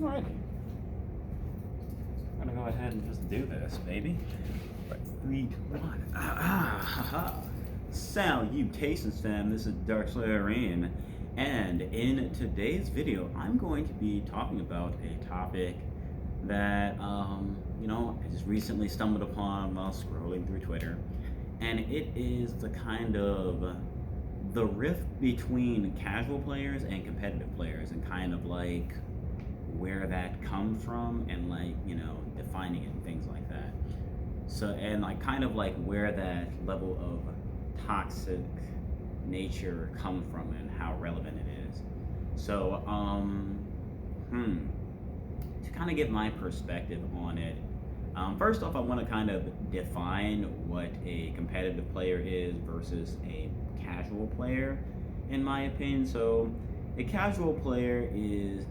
Alrighty. I'm gonna go ahead and just do this, baby. Right, 3, 2, 1. Salutations, fam. This is Arim, and in today's video, I'm going to be talking about a topic that I just recently stumbled upon while scrolling through Twitter, and it is the rift between casual players and competitive players, and kind of like where that comes from, and defining it and things like that. So, and like kind of like where that level of toxic nature comes from and how relevant it is. So, to kind of give my perspective on it, first off, I want to kind of define what a competitive player is versus a casual player, in my opinion. So, a casual player is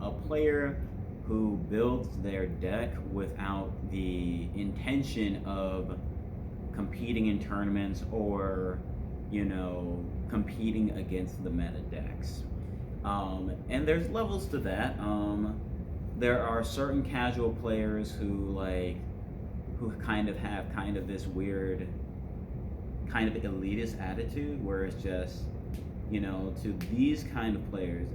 a player who builds their deck without the intention of competing in tournaments or, competing against the meta decks. And there's levels to that. There are certain casual players who kind of have kind of this weird kind of elitist attitude where it's just, to these kind of players,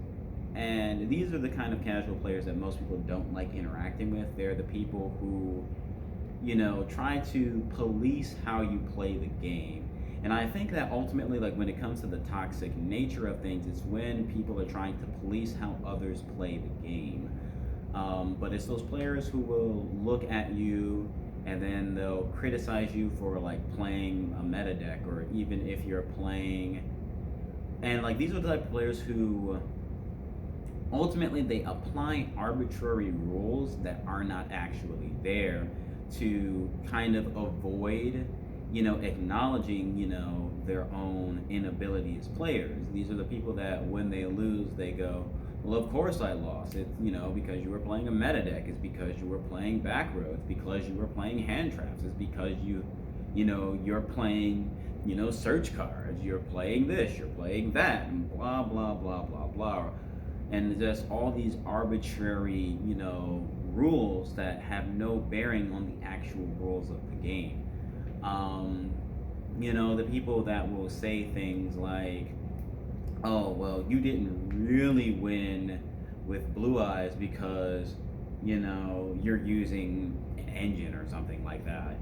and these are the kind of casual players that most people don't like interacting with. They're the people who, try to police how you play the game. And I think that ultimately, like when it comes to the toxic nature of things, it's when people are trying to police how others play the game. But it's those players who will look at you and then they'll criticize you for like playing a meta deck, or even if you're playing. And like these are the type of players who ultimately they apply arbitrary rules that are not actually there to kind of avoid, acknowledging, their own inability as players. These are the people that when they lose, they go, well, of course I lost. It's, because you were playing a meta deck. It's because you were playing back row. It's because you were playing hand traps. It's because you're playing, search cards. You're playing this, you're playing that, and blah, blah, blah, blah, blah. And just all these arbitrary, rules that have no bearing on the actual rules of the game. The people that will say things like, oh, well, you didn't really win with Blue Eyes because, you're using an engine or something like that,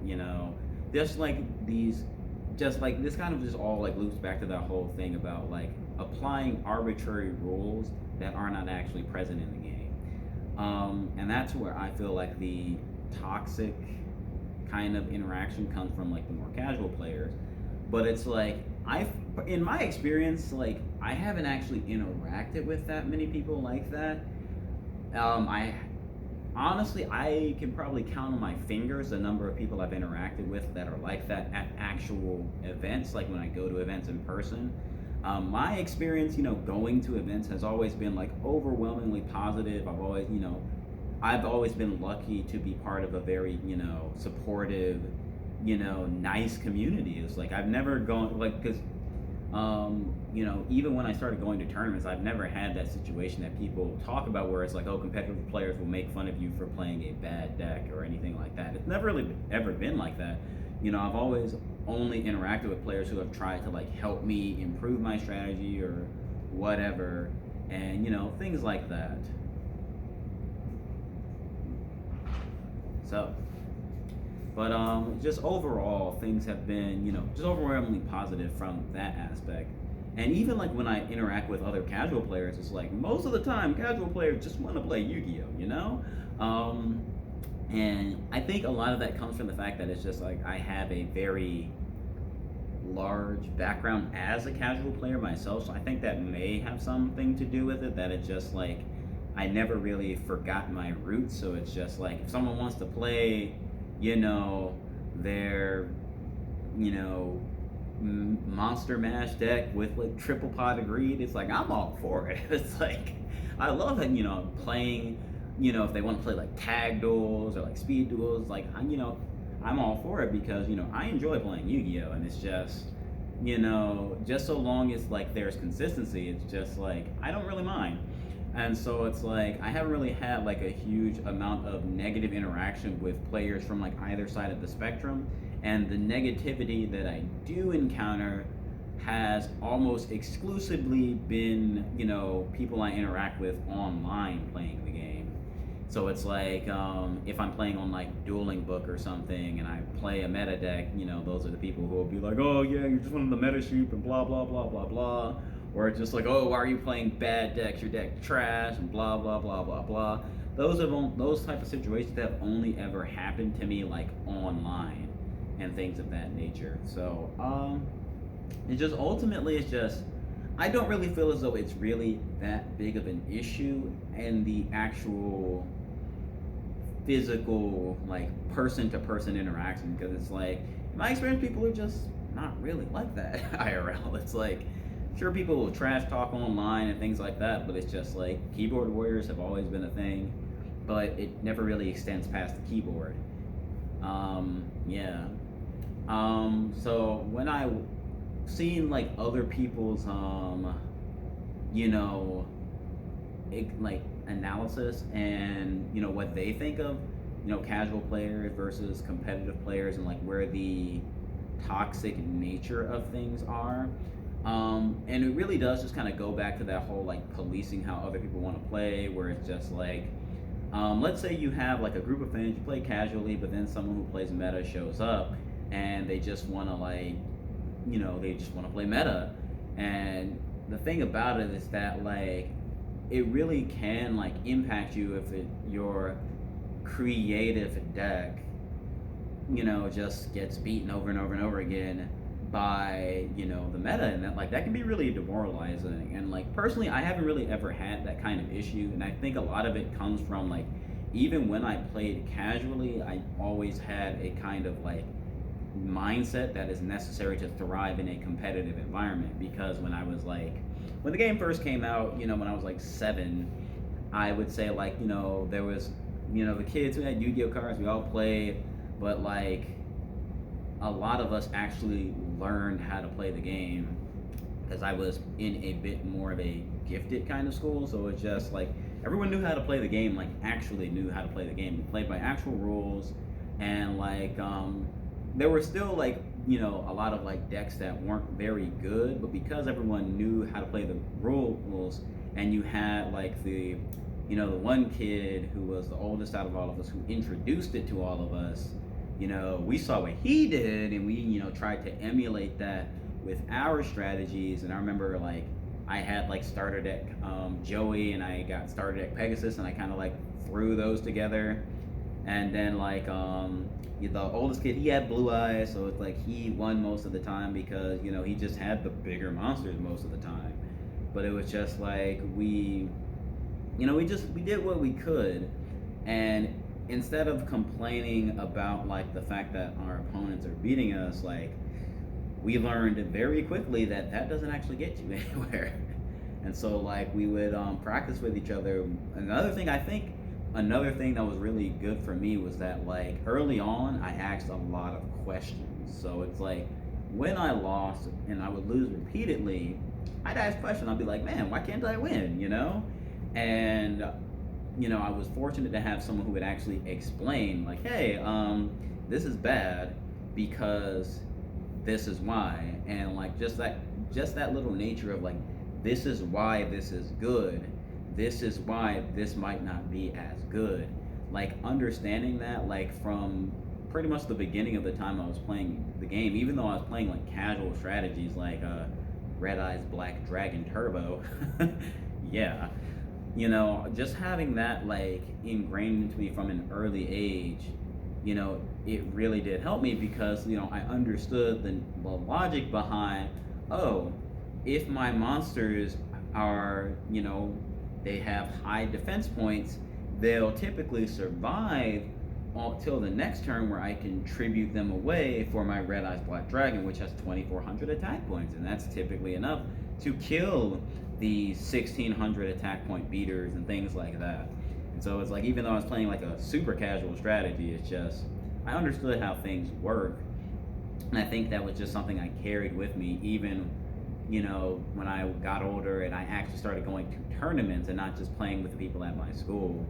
Just like this kind of just all like loops back to that whole thing about like applying arbitrary rules that are not actually present in the game. And that's where I feel like the toxic kind of interaction comes from, like the more casual players. But it's like, in my experience, like I haven't actually interacted with that many people like that. I can probably count on my fingers the number of people I've interacted with that are like that at actual events, like when I go to events in person. My experience, going to events has always been like overwhelmingly positive. I've always been lucky to be part of a very, supportive, nice community. It's like I've never gone because, even when I started going to tournaments, I've never had that situation that people talk about where it's like, oh, competitive players will make fun of you for playing a bad deck or anything like that. It's never really ever been like that. I've always only interacted with players who have tried to like help me improve my strategy or whatever, and things like that. So, but just overall, things have been just overwhelmingly positive from that aspect. And even like when I interact with other casual players, it's like most of the time casual players just want to play Yu-Gi-Oh, and I think a lot of that comes from the fact that it's just like I have a very large background as a casual player myself, so I think that may have something to do with it, that it's just like I never really forgot my roots. So it's just like if someone wants to play, their, Monster Mash deck with like triple pot of greed, it's like I'm all for it. It's like I love it, playing, if they want to play like tag duels or like speed duels, like I'm all for it because I enjoy playing Yu-Gi-Oh, and it's just just so long as like there's consistency, it's just like I don't really mind. And so it's like I haven't really had like a huge amount of negative interaction with players from like either side of the spectrum. And the negativity that I do encounter has almost exclusively been, people I interact with online playing the game. So it's like if I'm playing on like Dueling Book or something and I play a meta deck, those are the people who will be like, oh yeah, you're just one of the meta sheep and blah blah blah blah blah. Or it's just like, oh, why are you playing bad decks? Your deck trash and blah blah blah blah blah. Those type of situations have only ever happened to me like online and things of that nature. So it's just I don't really feel as though it's really that big of an issue in the actual physical like person to person interaction, because it's like in my experience people are just not really like that IRL. It's like sure people will trash talk online and things like that, but it's just like keyboard warriors have always been a thing, but it never really extends past the keyboard. Yeah. So when I seen like other people's like analysis and what they think of casual players versus competitive players and like where the toxic nature of things are, and it really does just kind of go back to that whole like policing how other people want to play, where it's just like let's say you have like a group of fans, you play casually, but then someone who plays meta shows up and they just want to like they just want to play meta. And the thing about it is that like it really can like impact you if your creative deck just gets beaten over and over and over again by the meta, and that can be really demoralizing. And like personally I haven't really ever had that kind of issue, and I think a lot of it comes from like even when I played casually I always had a kind of like mindset that is necessary to thrive in a competitive environment. Because when the game first came out, when I was like 7, I would say like there was the kids who had Yu-Gi-Oh cards, we all played, but like a lot of us actually learned how to play the game because I was in a bit more of a gifted kind of school. So it's just like everyone knew how to play the game, like actually knew how to play the game. We played by actual rules, and like there were still like a lot of like decks that weren't very good, but because everyone knew how to play the rules, and you had like the one kid who was the oldest out of all of us who introduced it to all of us, we saw what he did and we tried to emulate that with our strategies. And I remember like I had like starter deck Joey, and I got starter deck Pegasus, and I kind of like threw those together. And then like the oldest kid, he had blue eyes, so it's like he won most of the time because he just had the bigger monsters most of the time. But it was just like we did what we could, and instead of complaining about like the fact that our opponents are beating us, like we learned very quickly that doesn't actually get you anywhere. And so like we would practice with each other. Another thing that was really good for me was that like early on I asked a lot of questions. So it's like when I lost and I would lose repeatedly, I'd ask questions. I'd be like, man, why can't I win? And I was fortunate to have someone who would actually explain like, hey, this is bad because this is why. And like just that little nature of like, this is why this is good, this is why this might not be as good. Like understanding that like from pretty much the beginning of the time I was playing the game, even though I was playing like casual strategies like Red Eyes Black Dragon Turbo. Yeah, just having that like ingrained into me from an early age, it really did help me because I understood the logic behind, oh, if my monsters are they have high defense points, they'll typically survive till the next turn where I can tribute them away for my Red Eyes Black Dragon, which has 2,400 attack points, and that's typically enough to kill the 1,600 attack point beaters and things like that. And so it's like, even though I was playing like a super casual strategy, it's just I understood how things work, and I think that was just something I carried with me even when I got older and I actually started going to tournaments and not just playing with the people at my school.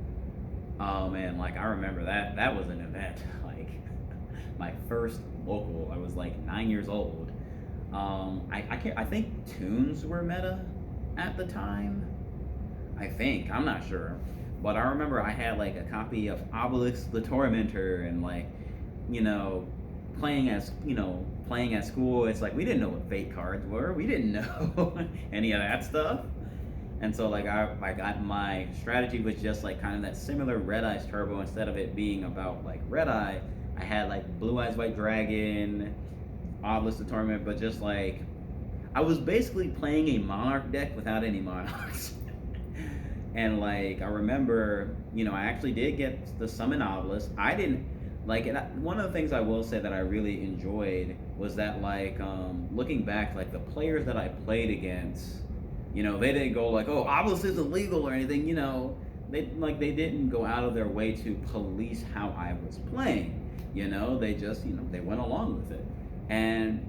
Oh man, like I remember that was an event. Like my first local, I was like 9 years old. I think tunes were meta at the time. I think, I'm not sure, but I remember I had like a copy of Obelisk the Tormentor, and like, you know, playing at school. It's like we didn't know what fate cards were. We didn't know any of that stuff. And so like I got my strategy was just like kind of that similar Red Eyes Turbo. Instead of it being about like Red Eye, I had like Blue Eyes White Dragon, Obelisk the Torment, but just like I was basically playing a Monarch deck without any Monarchs. And like I remember, I actually did get the Summon Obelisk. I didn't like it. One of the things I will say that I really enjoyed was that like looking back, like the players that I played against, they didn't go like, oh, Obelisk is illegal or anything. They didn't go out of their way to police how I was playing. They just they went along with it, and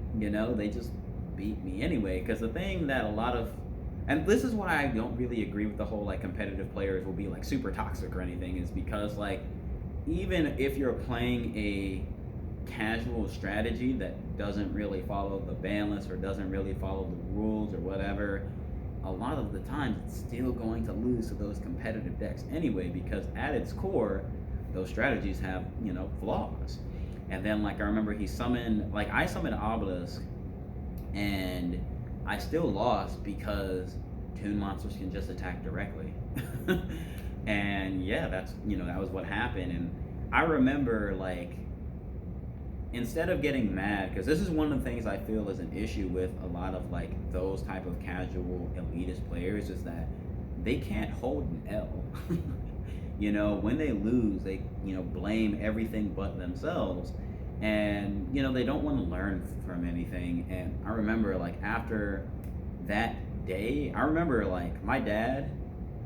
they just beat me anyway. Because the thing that a lot of and this is why I don't really agree with the whole like competitive players will be like super toxic or anything, is because like even if you're playing a casual strategy that doesn't really follow the ban list or doesn't really follow the rules or whatever, a lot of the times it's still going to lose to those competitive decks anyway, because at its core those strategies have flaws. And then like I remember I summoned Obelisk and I still lost because Toon monsters can just attack directly. And yeah, that was what happened. And I remember like instead of getting mad, because this is one of the things I feel is an issue with a lot of like those type of casual elitist players, is that they can't hold an L. When they lose, they blame everything but themselves, and they don't want to learn from anything. And I remember like after that day, I remember like my dad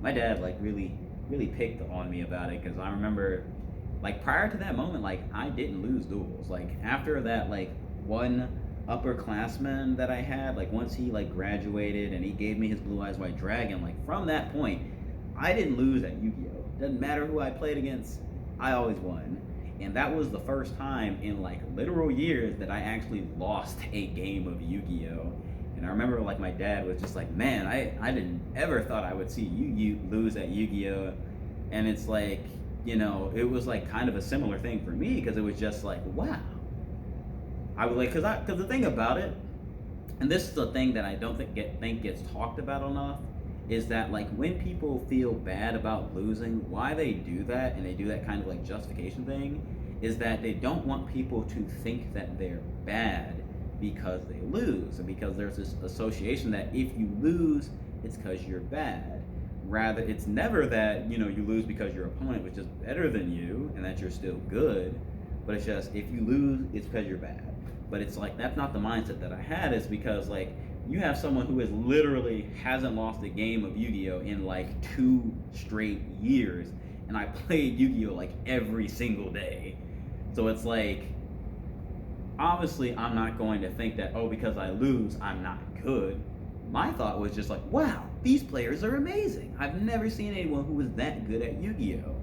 like really picked on me about it, because I remember like prior to that moment, like I didn't lose duels. Like after that like one upperclassman that I had, like once he like graduated and he gave me his Blue Eyes White Dragon, like from that point I didn't lose at Yu-Gi-Oh. Doesn't matter who I played against, I always won. And that was the first time in like literal years that I actually lost a game of Yu-Gi-Oh. And I remember like my dad was just like, man, I didn't ever thought I would see you lose at Yu-Gi-Oh. And it's like, it was like kind of a similar thing for me, because it was just like, wow. I was like, because the thing about it, and this is the thing that I don't think gets talked about enough, is that like when people feel bad about losing, why they do that, and they do that kind of like justification thing, is that they don't want people to think that they're bad because they lose, and because there's this association that if you lose, it's because you're bad. Rather, it's never that you lose because your opponent was just better than you and that you're still good, but it's just if you lose, it's because you're bad. But it's like that's not the mindset that I had. Is because like you have someone who literally hasn't lost a game of Yu-Gi-Oh in like 2 straight years, and I played Yu-Gi-Oh like every single day. So it's like obviously I'm not going to think that, oh, because I lose I'm not good. My thought was just like, wow, these players are amazing. I've never seen anyone who was that good at Yu-Gi-Oh.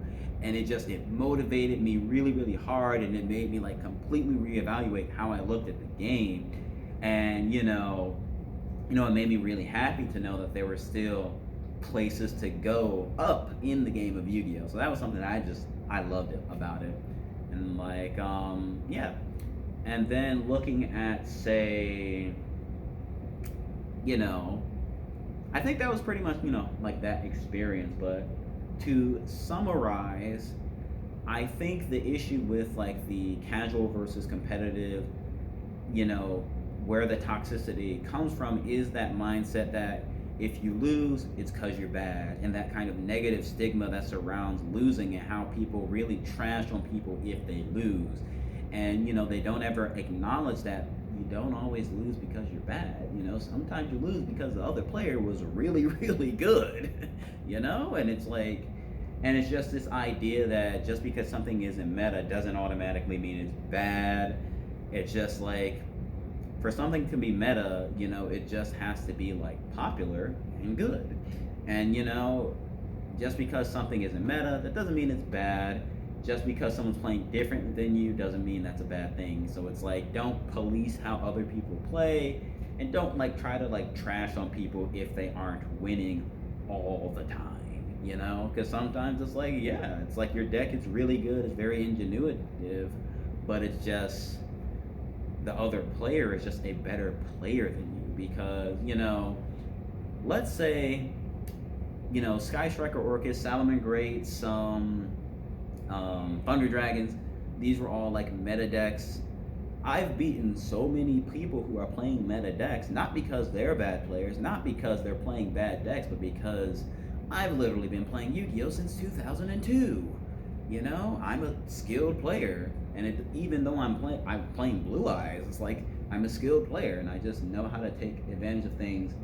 And it motivated me really, really hard, and it made me like completely reevaluate how I looked at the game. And it made me really happy to know that there were still places to go up in the game of Yu-Gi-Oh. So that was something that I loved about it. And like yeah. And then looking at say, I think that was pretty much, like that experience. But to summarize, I think the issue with like the casual versus competitive, where the toxicity comes from is that mindset that if you lose, it's because you're bad, and that kind of negative stigma that surrounds losing, and how people really trash on people if they lose. And they don't ever acknowledge that you don't always lose because you're bad. Sometimes you lose because the other player was really, really good. And it's like, and it's just this idea that just because something isn't meta doesn't automatically mean it's bad. It's just like, for something to be meta, you know, it just has to be like popular and good. And you know, just because something isn't meta, that doesn't mean it's bad. Just because someone's playing different than you doesn't mean that's a bad thing. So it's like, don't police how other people play, and don't like try to like trash on people if they aren't winning all the time. You know, because sometimes it's like, yeah, it's like your deck is really good, it's very ingenuitive, but it's just the other player is just a better player than you. Because, you know, let's say, you know, Sky Striker Orcus, Salamangreat, some Thunder Dragons, these were all like meta decks. I've beaten so many people who are playing meta decks, not because they're bad players, not because they're playing bad decks, but because I've literally been playing Yu-Gi-Oh since 2002. You know, I'm a skilled player, and even though I'm playing Blue Eyes, it's like I'm a skilled player, and I just know how to take advantage of things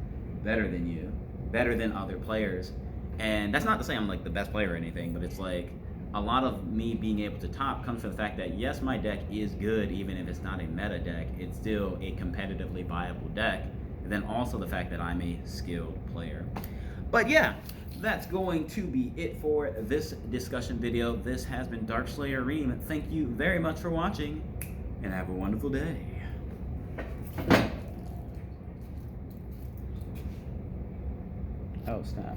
better than you, better than other players. And that's not to say I'm like the best player or anything, but it's like a lot of me being able to top comes from the fact that yes, my deck is good, even if it's not a meta deck, it's still a competitively viable deck. And then also the fact that I'm a skilled player. But yeah, that's going to be it for this discussion video. This has been Darkslayer Arim. Thank you very much for watching, and have a wonderful day. Oh, snap.